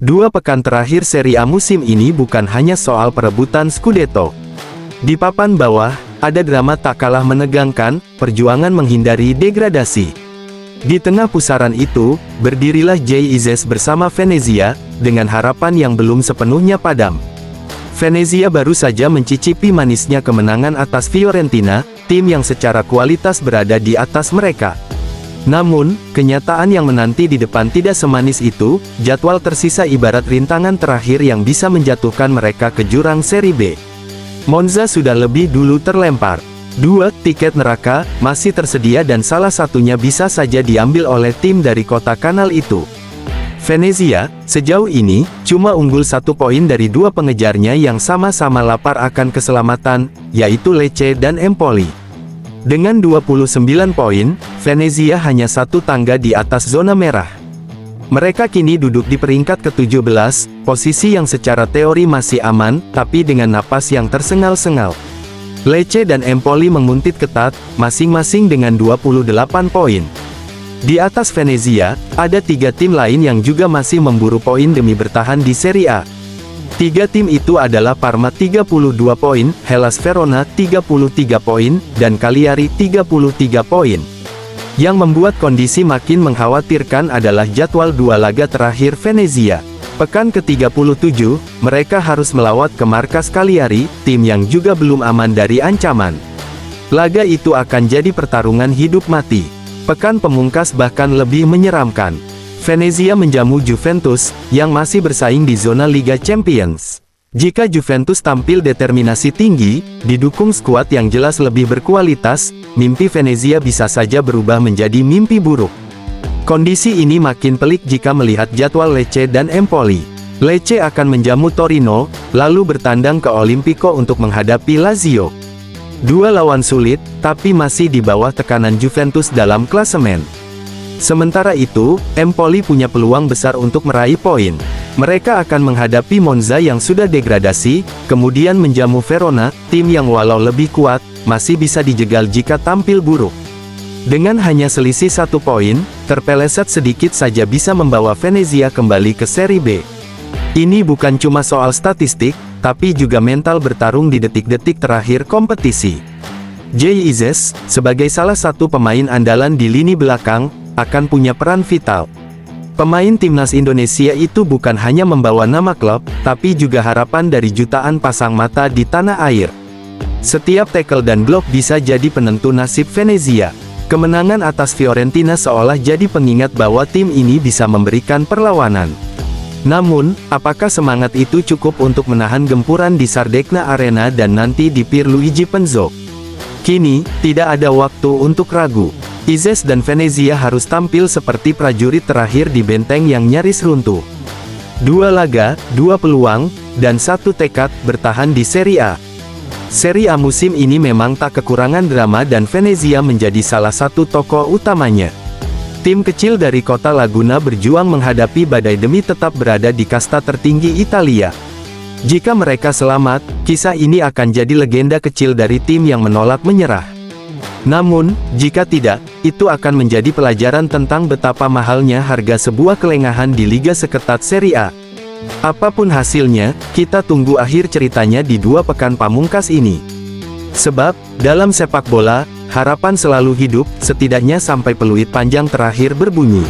Dua pekan terakhir Serie A musim ini bukan hanya soal perebutan Scudetto. Di papan bawah, ada drama tak kalah menegangkan, perjuangan menghindari degradasi. Di tengah pusaran itu, berdirilah JIZ bersama Venezia, dengan harapan yang belum sepenuhnya padam. Venezia baru saja mencicipi manisnya kemenangan atas Fiorentina, tim yang secara kualitas berada di atas mereka. Namun, kenyataan yang menanti di depan tidak semanis itu. Jadwal tersisa ibarat rintangan terakhir yang bisa menjatuhkan mereka ke jurang Serie B. Monza sudah lebih dulu terlempar. 2 tiket neraka masih tersedia dan salah satunya bisa saja diambil oleh tim dari kota kanal itu. Venezia, sejauh ini, cuma unggul 1 poin dari 2 pengejarnya yang sama-sama lapar akan keselamatan, yaitu Lecce dan Empoli. Dengan 29 poin, Venezia hanya 1 tangga di atas zona merah. Mereka kini duduk di peringkat ke-17, posisi yang secara teori masih aman, tapi dengan napas yang tersengal-sengal. Lecce dan Empoli menguntit ketat, masing-masing dengan 28 poin. Di atas Venezia, ada 3 tim lain yang juga masih memburu poin demi bertahan di Serie A. 3 tim itu adalah Parma 32 poin, Hellas Verona 33 poin, dan Cagliari 33 poin. Yang membuat kondisi makin mengkhawatirkan adalah jadwal 2 laga terakhir Venezia. Pekan ke-37, mereka harus melawat ke markas Cagliari, tim yang juga belum aman dari ancaman. Laga itu akan jadi pertarungan hidup mati. Pekan pemungkas bahkan lebih menyeramkan. Venezia menjamu Juventus, yang masih bersaing di zona Liga Champions. Jika Juventus tampil determinasi tinggi, didukung skuad yang jelas lebih berkualitas, mimpi Venezia bisa saja berubah menjadi mimpi buruk. Kondisi ini makin pelik jika melihat jadwal Lecce dan Empoli. Lecce akan menjamu Torino, lalu bertandang ke Olimpico untuk menghadapi Lazio. 2 lawan sulit, tapi masih di bawah tekanan Juventus dalam klasemen. Sementara itu, Empoli punya peluang besar untuk meraih poin. Mereka akan menghadapi Monza yang sudah degradasi, kemudian menjamu Verona, tim yang walau lebih kuat, masih bisa dijegal jika tampil buruk. Dengan hanya selisih 1 poin, terpeleset sedikit saja bisa membawa Venezia kembali ke Serie B. Ini bukan cuma soal statistik, tapi juga mental bertarung di detik-detik terakhir kompetisi. JIZ, sebagai salah satu pemain andalan di lini belakang, akan punya peran vital. Pemain timnas Indonesia itu bukan hanya membawa nama klub, tapi juga harapan dari jutaan pasang mata di tanah air. Setiap tackle dan blok bisa jadi penentu nasib Venezia. Kemenangan atas Fiorentina seolah jadi pengingat bahwa tim ini bisa memberikan perlawanan. Namun, apakah semangat itu cukup untuk menahan gempuran di Sardegna Arena dan nanti di Pierluigi Penzo? Kini, tidak ada waktu untuk ragu. Izes dan Venezia harus tampil seperti prajurit terakhir di benteng yang nyaris runtuh. 2 laga, 2 peluang, dan 1 tekad bertahan di Serie A. Serie A musim ini memang tak kekurangan drama dan Venezia menjadi salah satu tokoh utamanya. Tim kecil dari kota Laguna berjuang menghadapi badai demi tetap berada di kasta tertinggi Italia. Jika mereka selamat, kisah ini akan jadi legenda kecil dari tim yang menolak menyerah. Namun, jika tidak, itu akan menjadi pelajaran tentang betapa mahalnya harga sebuah kelengahan di liga seketat Serie A. Apapun hasilnya, kita tunggu akhir ceritanya di 2 pekan pamungkas ini. Sebab, dalam sepak bola, harapan selalu hidup, setidaknya sampai peluit panjang terakhir berbunyi.